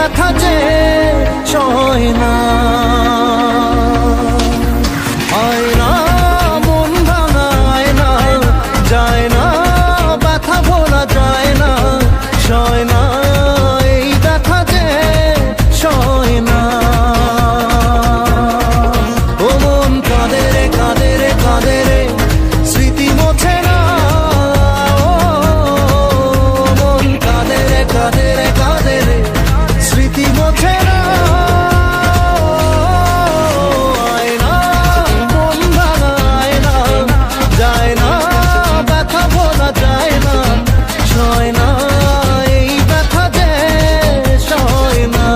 ব্যথা যে সয় না। আয়না মন ভাঙায় না, যায় না ব্যথা ভোলা যায় না, সয় না এই ব্যথা যে সয় না। ও মন কাঁদে রে কাঁদে রে কাঁদে রে, স্মৃতি মোছে না। ও মন কাঁদে রে কাঁদে রে কাঁদে রে, স্মৃতি মোছে না। আয়না মন ভাঙায় না, যায় না ব্যথা ভোলা যায় না, সয় না এই ব্যথা যে সয় না।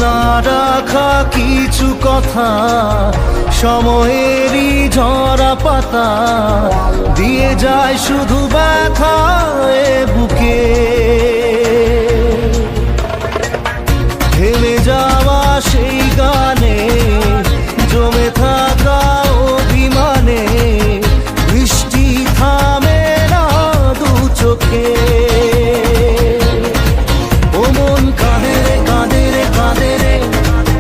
না রাখা কিছু কথা, সময়েরই ঝরা পাতা, দিয়ে যায় শুধু ব্যথা এ বুকে। হেলে যাওয়া সেই গানে, জমে থাকা অভিমানে, বৃষ্টি থামে না দু চোখে। ও মন কাঁদে রে কাঁদে রে কাঁদে রে,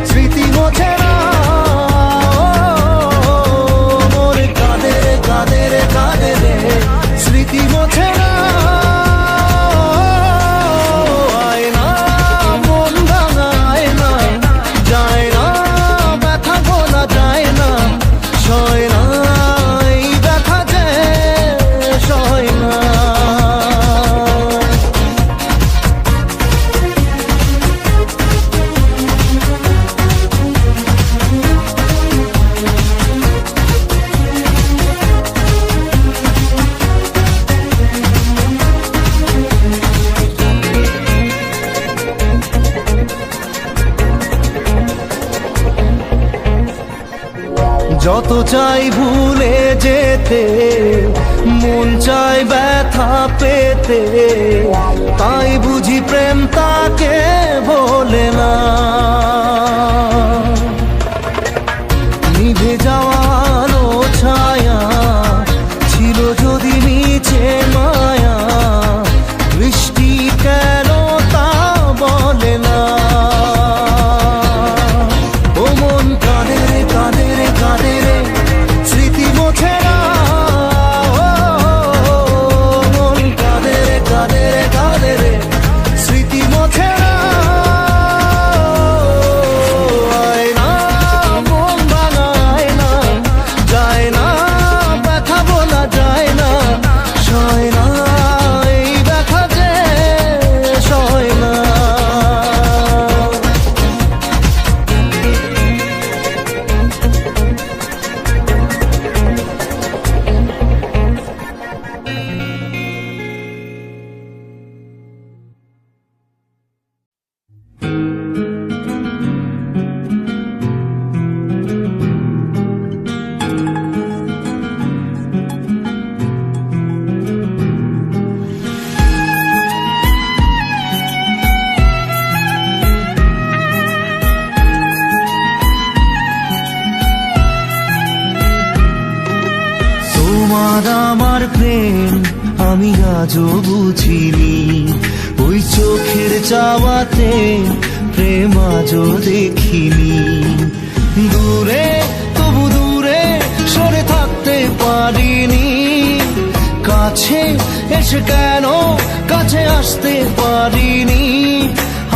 স্মৃতি মোছে না। ও মন কাঁদে রে কাঁদে রে কাঁদে রে, স্মৃতি মোছে না। আয়না মন ভাঙায় না, যায় না ব্যথা ভোলা যায় না, সয় না এই ব্যথা যে সয় না। যত চাই ভুলে যেতে, মন চাই ব্যথা পেতে, তাই বুঝি প্রেম তাকে ভোলে না। নিভে যাওয়া আলো ছায়া ছিল যদি নিচে মায়া, বৃষ্টি কেন তা বলে না। ও মন কাঁদে রে কাঁদে রে কাঁদে রে, স্মৃতি মোছে না। ও মন কাঁদে রে কাঁদে রে কাঁদে রে, স্মৃতি মোছে না। আয়না মন ভাঙায় না, যায় না ব্যথা ভোলা যায় না, সয় না এই ব্যথা যে সয় না। তোমার আমার প্রেম আমি আজও বুঝিনি, ওই চোখের চাওয়াতে প্রেম আজও দেখিনি। দূরে তবু দূরে সরে থাকতে পারিনি, কাছে এসে কেন কাছে আসতে পারিনি।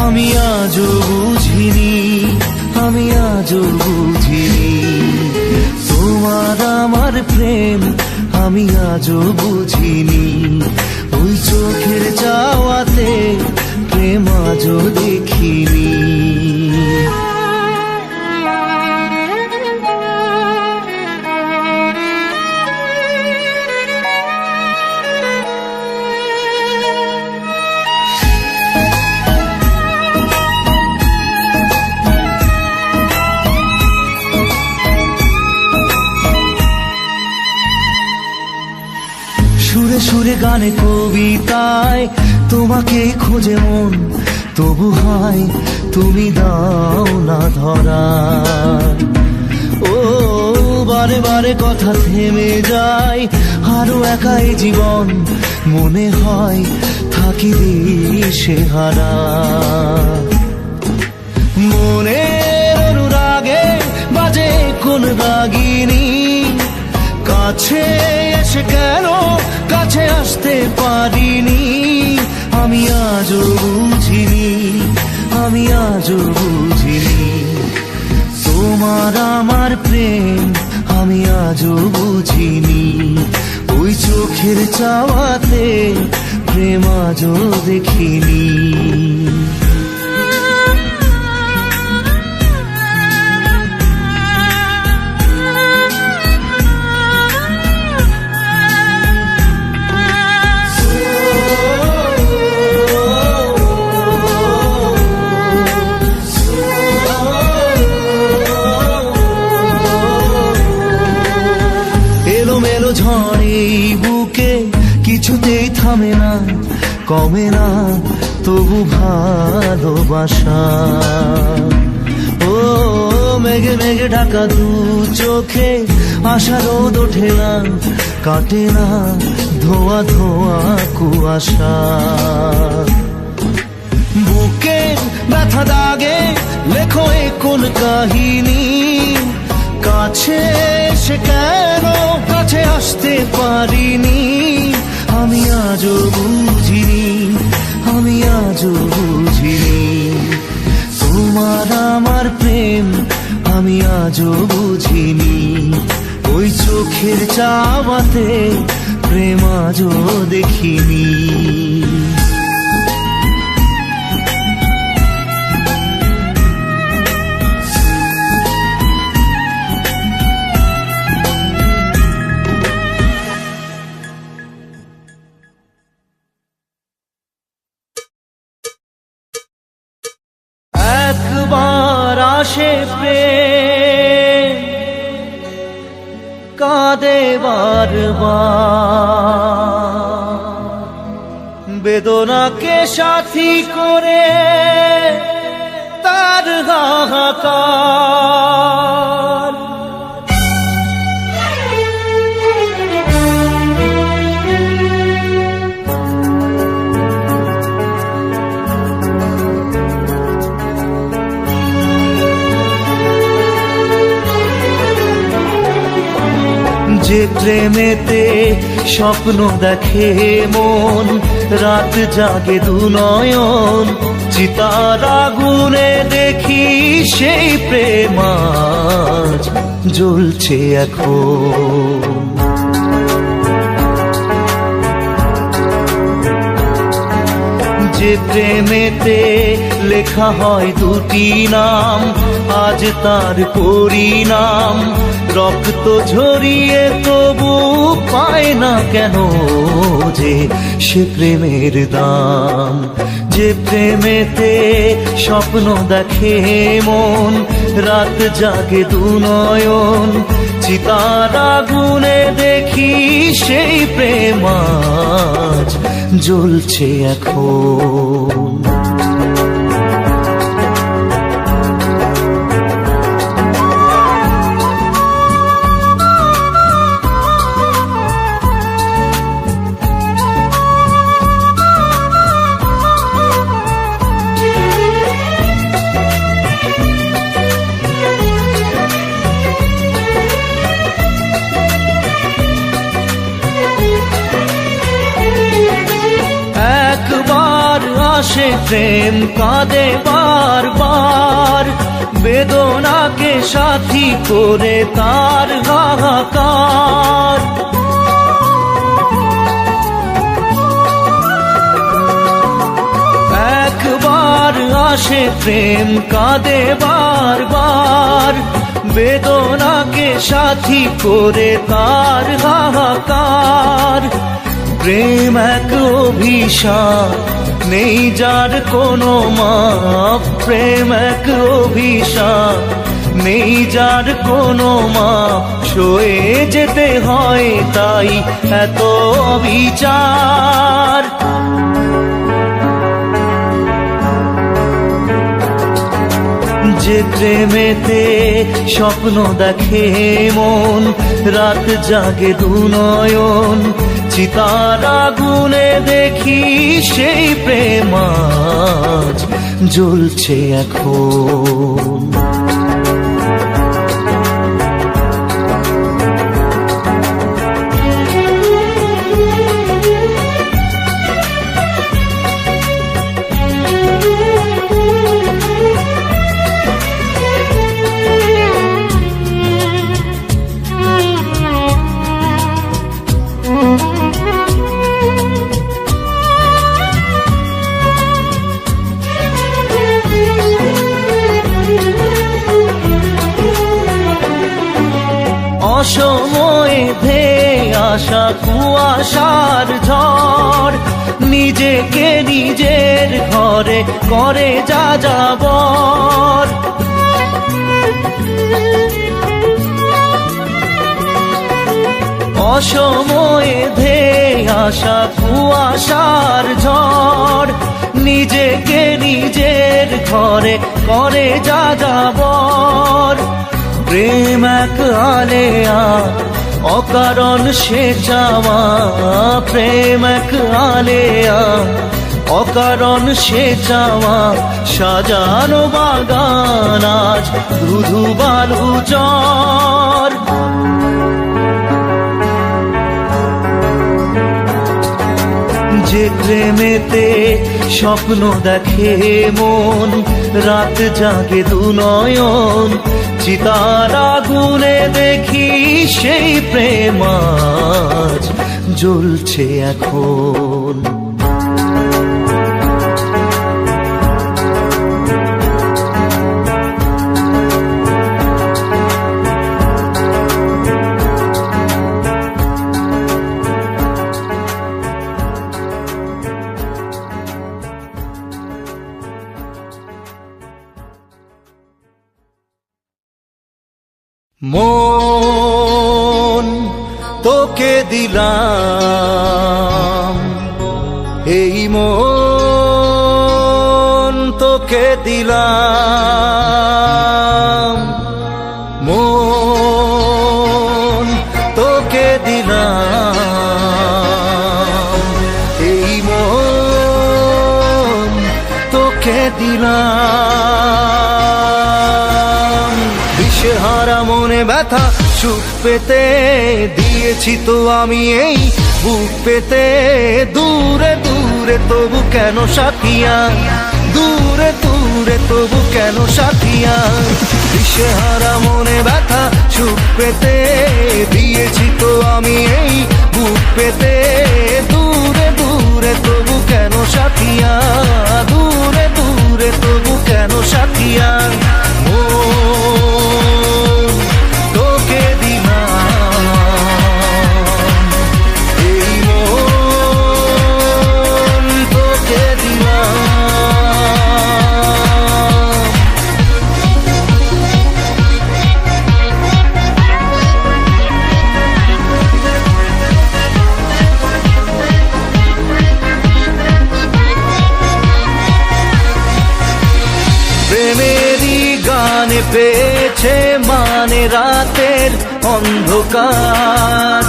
আমি আজও বুঝিনি, আমি আজও বুঝিনি, তোমার আমার প্রেম আমি আজও বুঝিনি। ওই চোখের চাওয়াতে প্রেম আজও দেখিনি। সুরে গানে কবিতায় তোমাকে খোঁজে মন, তবু হায় তুমি দাও না ধরা। ও বারে বারে কথা থেমে যায়, আরো একাই জীবন মনে হয় থাকি দিশে হারা। মনের অনুরাগে বাজে কোন রাগিনী, কাছে এসে কেন কাছে আসতে পারিনি। আমি আজও বুঝিনি, আমি আজও বুঝিনি তোমার আমার প্রেম, আমি আজও বুঝিনি। ওই চোখের চাওয়াতে প্রেম আজও দেখিনি। ঝড়ে বুকে কিছুতেই থামে না, কমে না তবু ভালোবাসা। ও মেঘে মেঘে ঢাকা দু চোখে আশা রোদ ওঠে না, কাটে না ধোয়া ধোয়া কুয়াশা। বুকে ব্যথা দাগে লেখো এ কোন কাহিনী, কাছে এসে কেন কাছে আসতে পারিনি। আমি আজও বুঝিনি, আমি আজও বুঝিনি তোমার আমার প্রেম, আমি আজও বুঝিনি। ওই চোখের চাওয়াতে প্রেম আজও দেখিনি। একবার আসে প্রেম কাঁদে বারবার, বেদনাকে সাথী করে তার হাহাকার। যে প্রেমেতে স্বপ্ন দেখে মন, রাত জাগে দু নয়ন, চিতার আগুনে দেখি সেই প্রেম আজ জ্বলছে এখন। যে প্রেমেতে লেখা হয় দুটি নাম, আজ তার পরিণাম রক্ত ঝরিয়ে তবু পায় না কেন যে সে প্রেমের দাম। যে প্রেমেতে স্বপ্ন দেখে মন, রাত জাগে দু নয়ন, চিতার আগুনে দেখি সেই প্রেম আজ জ্বলছে এখন। আসে প্রেম কাঁদে বারবার, বেদনাকে সাথী করে তার হাহাকার। একবার আসে প্রেম কাঁদে বারবার, বেদনাকে সাথী করে তার হাহাকার। প্রেম এক অভিশাপ নেই যার কোনো মাপ, প্রেম এক অভিশাপ নেই যার কোনো মাপ, সয়ে যেতে হয় তাই এত বিচার। যে প্রেমেতে স্বপ্ন দেখে মন, রাত জাগে দুনয়ন, চিতার আগুনে দেখি সেই প্রেম আজ জ্বলছে এখন। অসময়ে ধেয়ে আসা কুয়াশার ঝড়, নিজেকে নিজের ঘরে করে যা যাবর। অসময়ে ধেয়ে আসা কুয়াশার ঝড়, নিজেকে নিজের ঘরে করে যা যাবর। প্রেম এক আলেয়া অকারণ সে চাওয়া, প্রেম এক আলেয়া অকারণ সে চাওয়া, সাজানো বাগান আজ ধুধু বালু চর। যে প্রেমেতে স্বপ্ন দেখে মন, রাত জাগে দুনয়ন, চিতার আগুনে দেখি সেই প্রেম আজ জ্বলছে এখন। মন তোকে দিলাম, এই মন তোকে দিলাম, মন তোকে দিলাম, এই মন তোকে দিলাম। দিশেহারা মনে ব্যথা সুখ পেতে দিয়েছি তো আমি এই বুক পেতে, দূরে দূরে তবু কেন সাথিয়া, দূরে দূরে তবু কেন সাথিয়া। দিশেহারা মনে ব্যথা সুখ পেতে দিয়েছি তো আমি এই বুক পেতে, দূরে দূরে তবু কেন সাথিয়া, দূরে দূরে তবু কেন সাথিয়া। তোকে দিলাম, এই মন তোকে দিলাম। প্রেমেরই গানে পেয়েছে মানে রাতের অন্ধকার,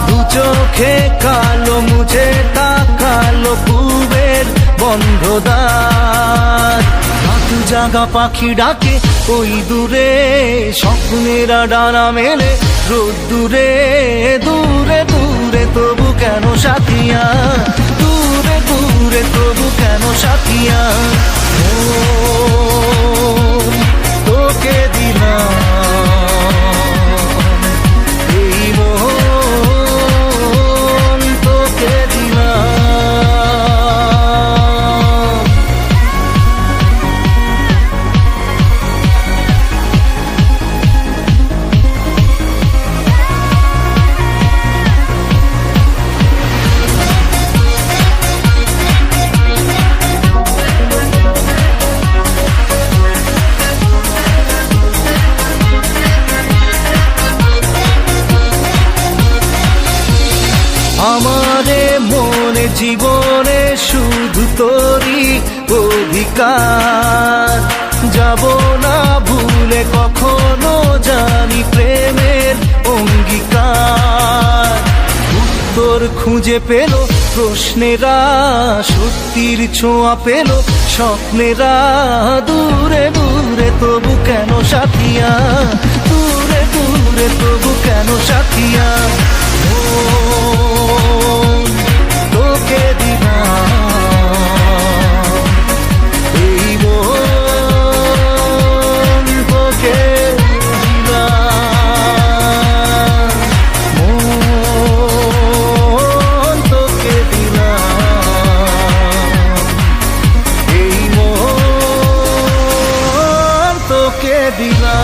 দু চোখে কালো মুছে তাকালো পূবের বন্ধ দ্বার। রাত জাগা পাখি ডাকে ওই দূরে, স্বপ্নেরা ডানা মেলে রোদ দূরে, দূরে দূরে তবু কেন সাথিয়া, দূরে দূরে তবু কেন সাথিয়া। তোকে দিলাম, এই মন তোকে দিলাম। আমারে মনে জীবনে শুধু তোরই অধিকার, যাব না ভুলে কখনো জানি প্রেমের অঙ্গীকার। উত্তর খুঁজে পেল প্রশ্নেরা, সত্যির ছোঁয়া পেল স্বপ্নেরা, দূরে দূরে তবু কেন সাথিয়া, দূরে দূরে তবু কেন সাথিয়া। তোকে দিলাম এই মন, তোকে দিলাম মন, তোকে দিলাম এই মন, তোকে দিলাম।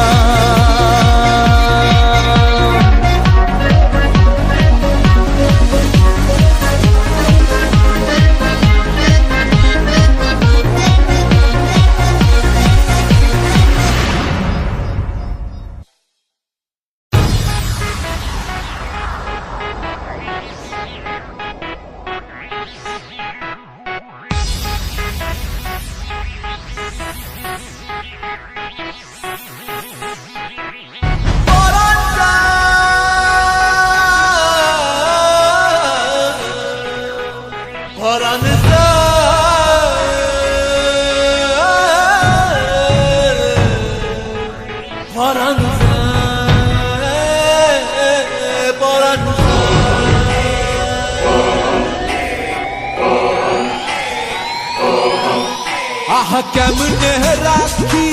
আহা কেমনে রাখি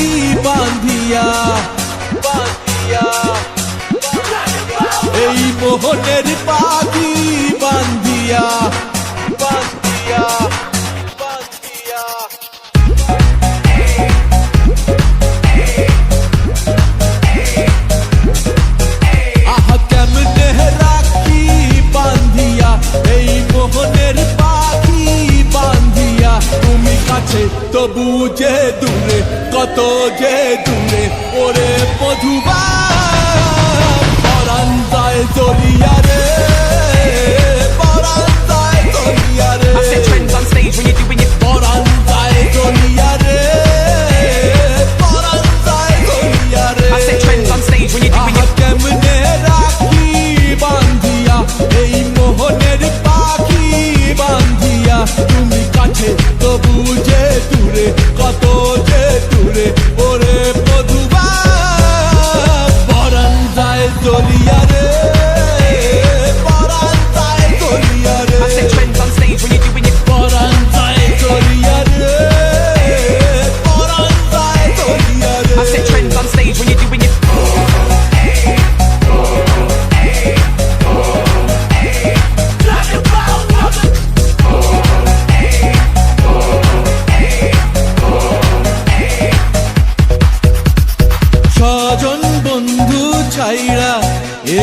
বাঁধিয়া বাঁধিয়া, এই মোহনের পাখি বাঁধিয়া বাঁধিয়া বাঁধিয়া। আহা কেমনে রাখি বাঁধিয়া, এই মোহনের পাখি বাঁধিয়া। তুমি কাছে তবু যে দূরে, কত যে দূরে ওরে মধুবা, পরাণ যায় জলিয়া রে, পরাণ যায় জলিয়া রে। পরাণ যায় জলিয়া রে, পরাণ যায় জলিয়া রে। আহা কেমনে রাখি বাঁধিয়া, এই মোহনের পাখি বাঁধিয়া। তুমি কাছে তবু যে দূরে, কত যে দূরে ওরে মধুবা, পরাণ যায় জলিয়া রে, পরাণ যায় জলিয়া রে। পরাণ যায় জলিয়া রে, পরাণ যায় জলিয়া রে। স্বজন বন্ধু ছাইরা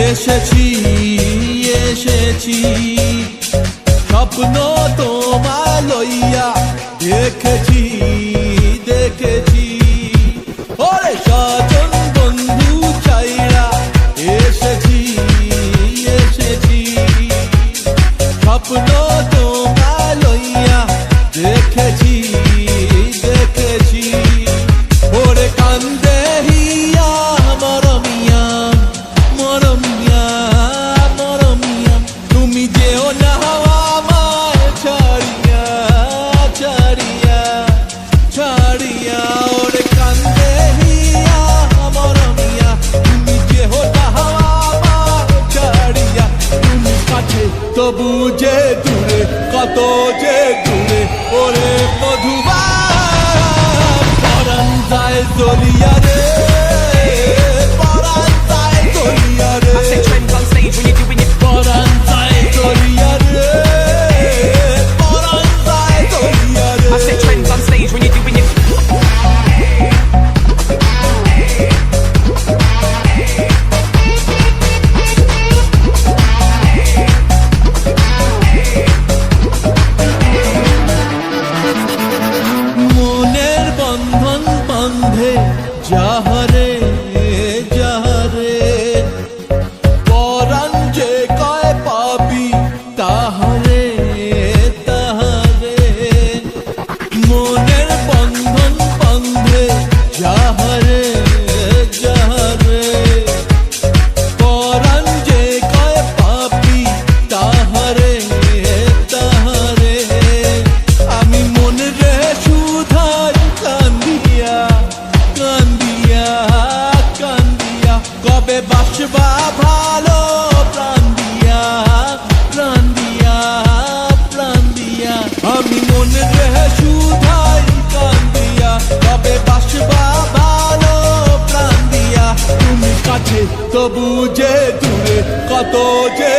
এসেছি এসেছি, স্বপ্ন তোমার লইয়া দেখেছি দেখেছি। ওরে স্বজন বন্ধু ছাইরা এসেছি এসেছি, স্বপ্ন তোমার লইয়া দেখেছি দেখেছি। ওরে কান্দে হিয়া মরমিয়া মরমিয়া মরমিয়া, তুমি যেও না আমার ছাড়িয়া ছাড়িয়া ছাড়িয়া। ওরে কান্দে হিয়া মরমিয়া, তুমি যেও না আমার ছাড়িয়া। তুমি কাছে তবু যে দূরে, কত যে দূরে ওরে মধুবা, পরাণ যায় জলিয়া রে, পরাণ যায় জলিয়া রে। পরাণ যায় জলিয়া রে, পরাণ যায় জলিয়া রে। কত যে